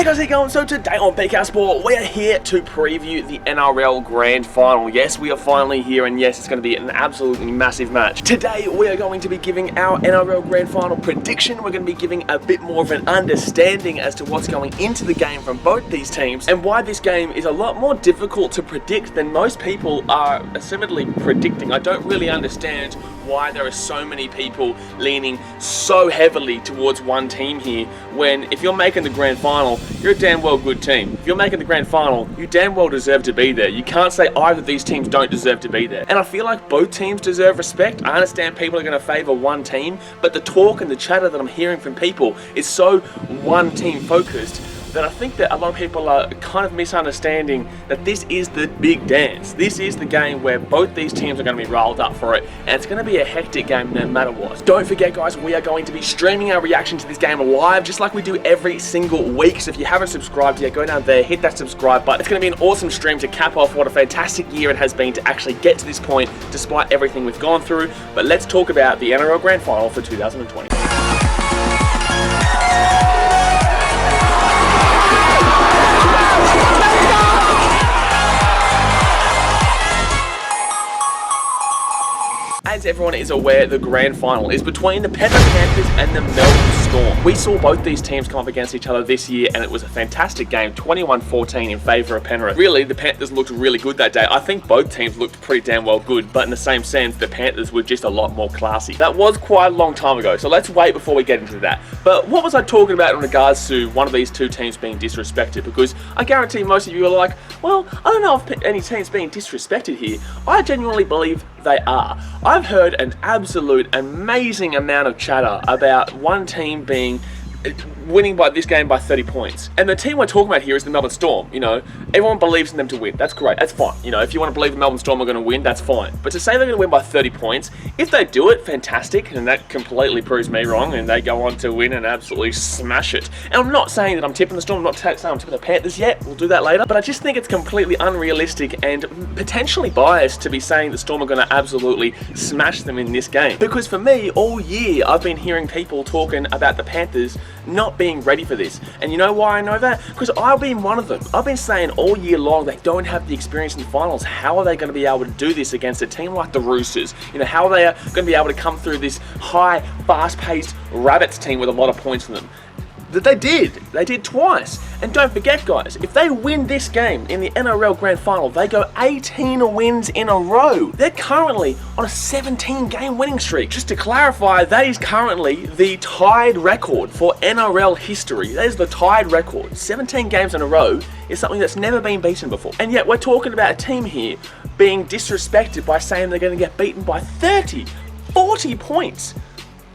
Hey guys, how you going? So today on PK Sport, we are here to preview the NRL Grand Final. Yes, we are finally here, and yes, it's going to be an absolutely massive match. Today, we are going to be giving our NRL Grand Final prediction. We're going to be giving a bit more of an understanding as to what's going into the game from both these teams, and why this game is a lot more difficult to predict than most people are assumedly predicting. I don't really understand why there are so many people leaning so heavily towards one team here, when if you're making the Grand Final, you're a damn well good team. If you're making the Grand Final, you damn well deserve to be there. You can't say either of these teams don't deserve to be there. And I feel like both teams deserve respect. I understand people are going to favour one team, but the talk and the chatter that I'm hearing from people is so one team focused that I think that a lot of people are kind of misunderstanding that this is the big dance. This is the game where both these teams are going to be rolled up for it, and it's going to be a hectic game no matter what. Don't forget guys, we are going to be streaming our reaction to this game live, just like we do every single week. So if you haven't subscribed yet, go down there, hit that subscribe button. It's going to be an awesome stream to cap off what a fantastic year it has been to actually get to this point, despite everything we've gone through. But let's talk about the NRL Grand Final for 2020. As everyone is aware, the Grand Final is between the Penrith Panthers and the Melbourne Storm. We saw both these teams come up against each other this year, and it was a fantastic game, 21-14 in favour of Penrith. Really, the Panthers looked really good that day. I think both teams looked pretty damn well good, but in the same sense, the Panthers were just a lot more classy. That was quite a long time ago, so let's wait before we get into that. But what was I talking about in regards to one of these two teams being disrespected? Because I guarantee most of you are like, well, I don't know if any team's being disrespected here. I genuinely believe they are. I've heard an absolute amazing amount of chatter about one team winning by this game by 30 points. And the team we're talking about here is the Melbourne Storm. You know, everyone believes in them to win. That's great. That's fine. You know, if you want to believe the Melbourne Storm are going to win, that's fine. But to say they're going to win by 30 points, if they do it, fantastic. And that completely proves me wrong, and they go on to win and absolutely smash it. And I'm not saying that I'm tipping the Storm. I'm not saying I'm tipping the Panthers yet. We'll do that later. But I just think it's completely unrealistic and potentially biased to be saying the Storm are going to absolutely smash them in this game. Because for me, all year, I've been hearing people talking about the Panthers not being ready for this. And you know why I know that? Because I've been one of them. I've been saying all year long they don't have the experience in the finals. How are they going to be able to do this against a team like the Roosters? You know, how are they going to be able to come through this high, fast-paced Rabbits team with a lot of points for them? That they did. They did twice. And don't forget guys, if they win this game in the NRL Grand Final, they go 18 wins in a row. They're currently on a 17-game winning streak. Just to clarify, that is currently the tied record for NRL history. That is the tied record. 17 games in a row is something that's never been beaten before. And yet we're talking about a team here being disrespected by saying they're going to get beaten by 30, 40 points.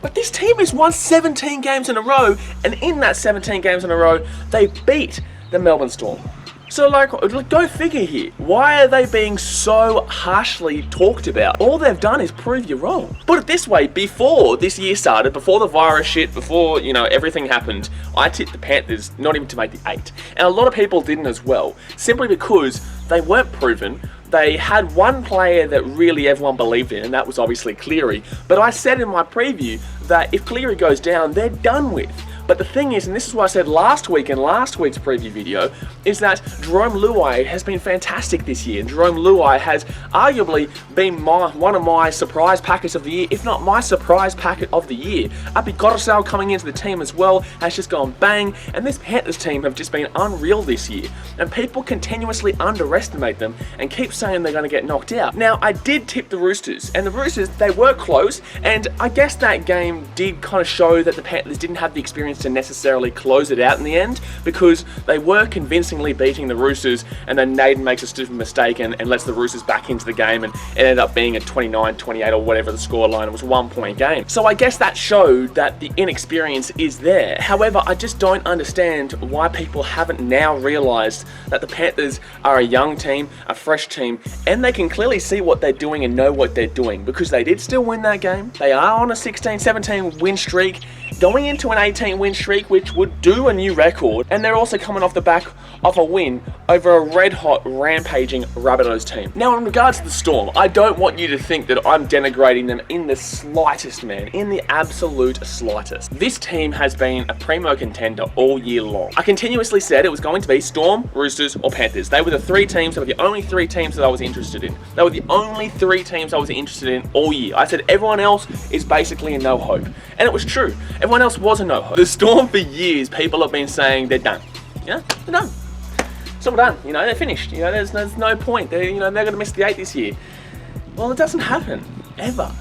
But this team has won 17 games in a row, and in that 17 games in a row, they beat the Melbourne Storm. So like, go figure here. Why are they being so harshly talked about? All they've done is prove you wrong. Put it this way, before this year started, before the virus shit, before, you know, everything happened, I tipped the Panthers not even to make the 8. And a lot of people didn't as well, simply because they weren't proven. They had one player that really everyone believed in, and that was obviously Cleary. But I said in my preview that if Cleary goes down, they're done with. But the thing is, and this is what I said last week in last week's preview video, is that Jarome Luai has been fantastic this year. And Jarome Luai has arguably been one of my surprise packets of the year, if not my surprise packet of the year. Api Koroisau coming into the team as well has just gone bang, and this Panthers team have just been unreal this year. And people continuously underestimate them and keep saying they're going to get knocked out. Now, I did tip the Roosters, and the Roosters, they were close, and I guess that game did kind of show that the Panthers didn't have the experience to necessarily close it out in the end, because they were convincingly beating the Roosters, and then Naden makes a stupid mistake and lets the Roosters back into the game, and it ended up being a 29-28 or whatever the scoreline. It was a 1-point game. So I guess that showed that the inexperience is there. However, I just don't understand why people haven't now realised that the Panthers are a young team, a fresh team, and they can clearly see what they're doing and know what they're doing, because they did still win that game. They are on a 16-17 win streak, going into an 18-win streak, which would do a new record, and they're also coming off the back of a win over a red-hot, rampaging Rabbitohs team. Now, in regards to the Storm, I don't want you to think that I'm denigrating them in the slightest, man, in the absolute slightest. This team has been a primo contender all year long. I continuously said it was going to be Storm, Roosters, or Panthers. They were the three teams, they were the only three teams that I was interested in. They were the only three teams I was interested in all year. I said everyone else is basically a no hope. And it was true. Everyone else was a no hope. The Storm, for years, people have been saying they're done. Yeah, they're done. It's all done. You know, they're finished. You know, there's no point. They're going to miss the 8 this year. Well, it doesn't happen. Ever.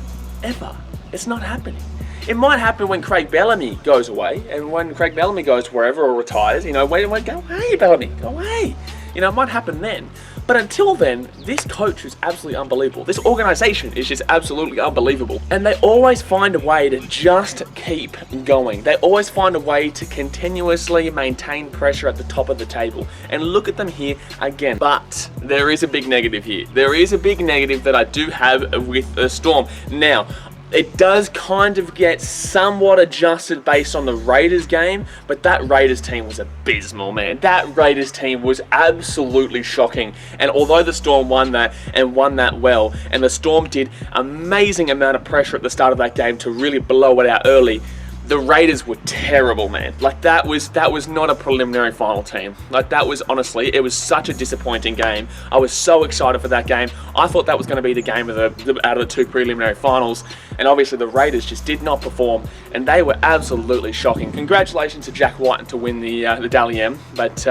It's not happening. It might happen when Craig Bellamy goes away, and when Craig Bellamy goes wherever or retires, you know, go away, Bellamy, go away. You know, it might happen then. But until then, this coach is absolutely unbelievable. This organisation is just absolutely unbelievable. And they always find a way to just keep going. They always find a way to continuously maintain pressure at the top of the table. And look at them here again. But there is a big negative here. There is a big negative that I do have with the Storm. Now, it does kind of get somewhat adjusted based on the Raiders game, but that Raiders team was abysmal, man. That Raiders team was absolutely shocking. And although the Storm won that and won that well, and the Storm did amazing amount of pressure at the start of that game to really blow it out early, the Raiders were terrible, man. Like, that was not a preliminary final team. Like, that was, honestly, it was such a disappointing game. I was so excited for that game. I thought that was going to be the game of out of the two preliminary finals. And obviously the Raiders just did not perform, and they were absolutely shocking. Congratulations to Jack White to win the Dally M, but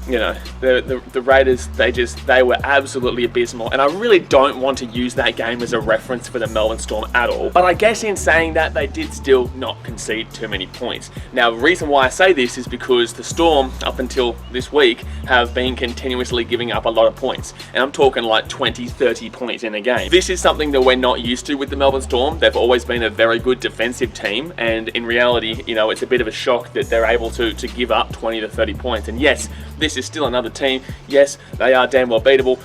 you know, the Raiders, they were absolutely abysmal, and I really don't want to use that game as a reference for the Melbourne Storm at all. But I guess in saying that, they did still not concede too many points. Now, the reason why I say this is because the Storm, up until this week, have been continuously giving up a lot of points. And I'm talking like 20, 30 points in a game. This is something that we're not used to with the Melbourne Storm. They've always been a very good defensive team, and in reality, you know, it's a bit of a shock that they're able to give up 20 to 30 points. And yes, this is still another team. Yes, they are damn well beatable,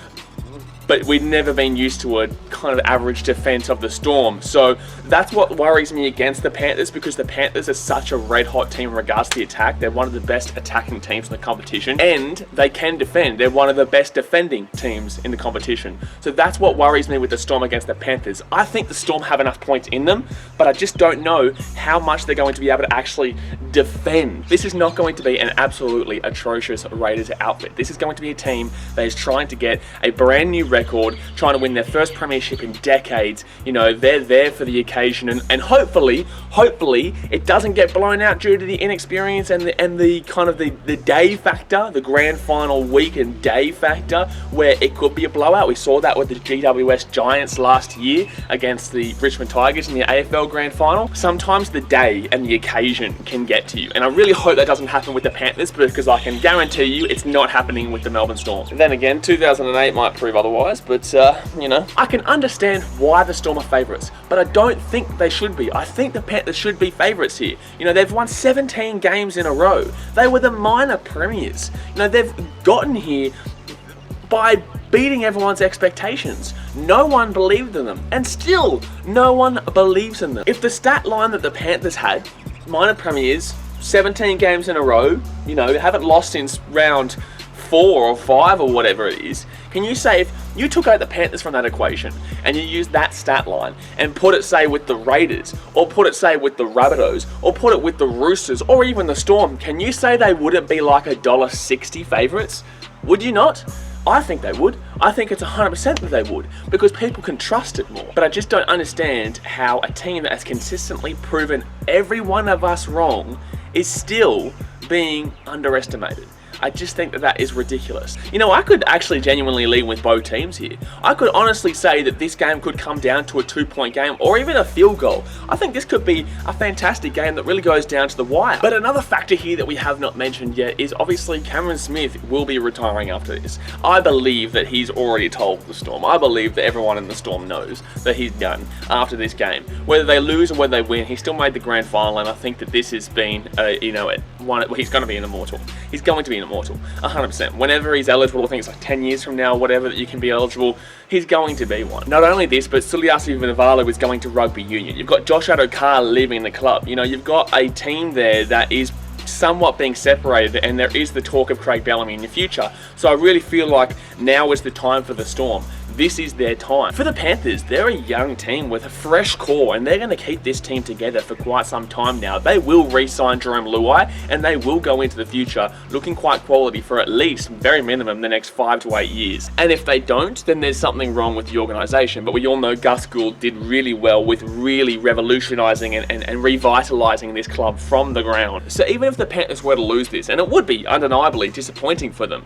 but we've never been used to a kind of average defense of the Storm. So that's what worries me against the Panthers, because the Panthers are such a red-hot team in regards to the attack. They're one of the best attacking teams in the competition, and they can defend. They're one of the best defending teams in the competition. So that's what worries me with the Storm against the Panthers. I think the Storm have enough points in them, but I just don't know how much they're going to be able to actually defend. This is not going to be an absolutely atrocious Raiders outfit. This is going to be a team that is trying to get a brand new record, trying to win their first premiership in decades. You know, they're there for the occasion, and hopefully it doesn't get blown out due to the inexperience and the kind of the day factor, the grand final week and day factor, where it could be a blowout. We saw that with the GWS Giants last year against the Richmond Tigers in the AFL grand final. Sometimes the day and the occasion can get to you, and I really hope that doesn't happen with the Panthers, because I can guarantee you it's not happening with the Melbourne Storm. And then again, 2008 might prove otherwise, but you know, I can understand why the Storm are favourites, but I don't think they should be. I think the Panthers should be favourites here. You know, they've won 17 games in a row. They were the minor premiers. You know, they've gotten here by beating everyone's expectations. No one believed in them, and still no one believes in them. If the stat line that the Panthers had, minor premiers, 17 games in a row, you know, haven't lost since round 4 or 5 or whatever it is, can you say if you took out the Panthers from that equation and you used that stat line and put it, say, with the Raiders, or put it, say, with the Rabbitohs, or put it with the Roosters, or even the Storm, can you say they wouldn't be like $1.60 favourites? Would you not? I think they would. I think it's 100% that they would, because people can trust it more. But I just don't understand how a team that has consistently proven every one of us wrong is still being underestimated. I just think that that is ridiculous. You know, I could actually genuinely lean with both teams here. I could honestly say that this game could come down to a 2-point game or even a field goal. I think this could be a fantastic game that really goes down to the wire. But another factor here that we have not mentioned yet is obviously Cameron Smith will be retiring after this. I believe that he's already told the Storm. I believe that everyone in the Storm knows that he's done after this game. Whether they lose or whether they win, he still made the grand final, and I think that this has been, you know, one. Well, he's going to be an immortal. He's going to be an immortal, 100%. Whenever he's eligible, I think it's like 10 years from now, whatever, that you can be eligible, he's going to be one. Not only this, but Suliasi Vunivalu is going to rugby union. You've got Josh Adokar leaving the club. You know, you've got a team there that is somewhat being separated, and there is the talk of Craig Bellamy in the future. So I really feel like now is the time for the Storm. This is their time. For the Panthers, they're a young team with a fresh core, and they're going to keep this team together for quite some time now. They will re-sign Jerome Luai, and they will go into the future looking quite quality for at least, very minimum, the next 5 to 8 years. And if they don't, then there's something wrong with the organisation. But we all know Gus Gould did really well with really revolutionising and revitalising this club from the ground. So even if the Panthers were to lose this, and it would be undeniably disappointing for them,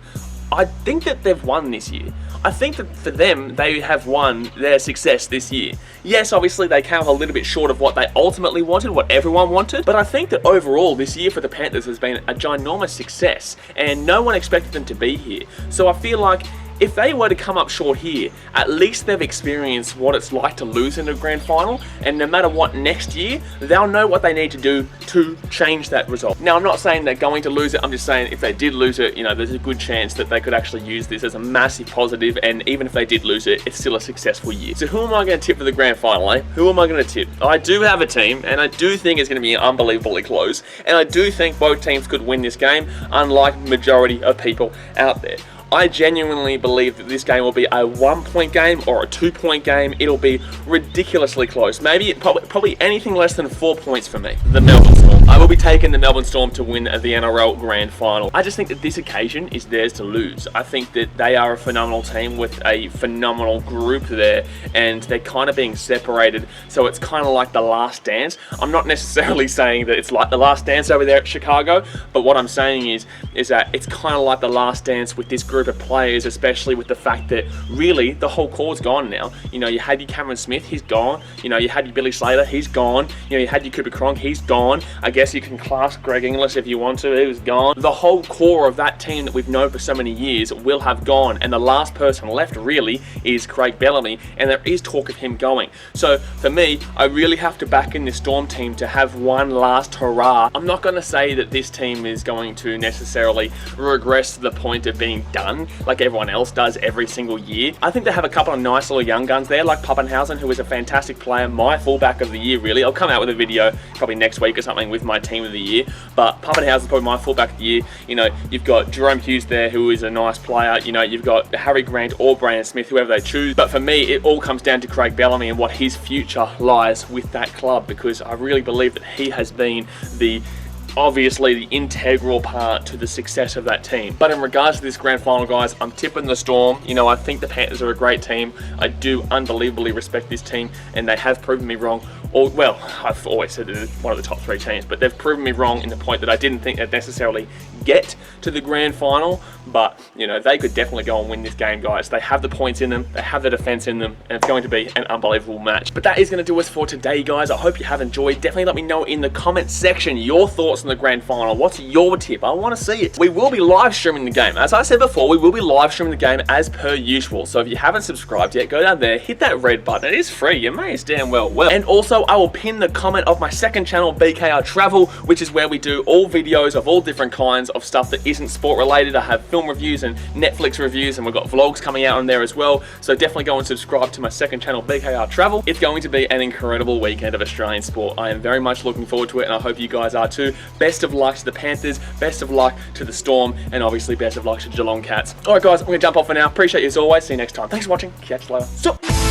I think that they've won this year. I think that for them, they have won their success this year. Yes, obviously they came a little bit short of what they ultimately wanted, what everyone wanted, but I think that overall this year for the Panthers has been a ginormous success, and no one expected them to be here. So I feel like if they were to come up short here, at least they've experienced what it's like to lose in a grand final, and no matter what next year, they'll know what they need to do to change that result. Now, I'm not saying they're going to lose it, I'm just saying if they did lose it, you know, there's a good chance that they could actually use this as a massive positive, and even if they did lose it, it's still a successful year. So who am I going to tip for the grand final, eh? Who am I going to tip? I do have a team, and I do think it's going to be unbelievably close, and I do think both teams could win this game, unlike majority of people out there. I genuinely believe that this game will be a 1-point game or a 2-point game. It'll be ridiculously close. Maybe probably anything less than 4 points for me. The Melbourne Storm. I will be taking the Melbourne Storm to win the NRL Grand Final. I just think that this occasion is theirs to lose. I think that they are a phenomenal team with a phenomenal group there, and they're kind of being separated. So it's kind of like the last dance. I'm not necessarily saying that it's like the last dance over there at Chicago, but what I'm saying is that it's kind of like the last dance with this group of players, especially with the fact that really the whole core's gone now. You know, you had your Cameron Smith, he's gone. You know, you had your Billy Slater, he's gone. You know, you had your Cooper Cronk, he's gone. I guess you can class Greg Inglis if you want to, he was gone. The whole core of that team that we've known for so many years will have gone, and the last person left really is Craig Bellamy, and there is talk of him going. So for me, I really have to back in this Storm team to have one last hurrah. I'm not going to say that this team is going to necessarily regress to the point of being done like everyone else does every single year. I think they have a couple of nice little young guns there, like Pappenhausen, who is a fantastic player, my fullback of the year really. I'll come out with a video probably next week or something with my team of the year, but Pappenhausen is probably my fullback of the year. You know, you've got Jerome Hughes there, who is a nice player. You know, you've got Harry Grant or Brandon Smith, whoever they choose. But for me, it all comes down to Craig Bellamy and what his future lies with that club, because I really believe that he has been obviously the integral part to the success of that team. But in regards to this grand final, guys, I'm tipping the Storm. You know, I think the Panthers are a great team. I do unbelievably respect this team, and they have proven me wrong. Or, well, I've always said they're one of the top 3 teams, but they've proven me wrong in the point that I didn't think they'd necessarily get to the grand final. But, you know, they could definitely go and win this game, guys. They have the points in them, they have the defense in them, and it's going to be an unbelievable match. But that is going to do us for today, guys. I hope you have enjoyed. Definitely let me know in the comment section your thoughts on the grand final. What's your tip? I want to see it. We will be live streaming the game. As I said before, we will be live streaming the game as per usual. So if you haven't subscribed yet, go down there, hit that red button. It is free. You may as damn well. And also, I will pin the comment of my second channel, BKR Travel, which is where we do all videos of all different kinds of stuff that isn't sport related. I have film reviews and Netflix reviews, and we've got vlogs coming out on there as well. So definitely go and subscribe to my second channel, BKR Travel. It's going to be an incredible weekend of Australian sport. I am very much looking forward to it, and I hope you guys are too. Best of luck to the Panthers, best of luck to the Storm, and obviously best of luck to Geelong Cats. Alright guys, I'm going to jump off for now. Appreciate you as always. See you next time. Thanks for watching. Catch you later. Stop.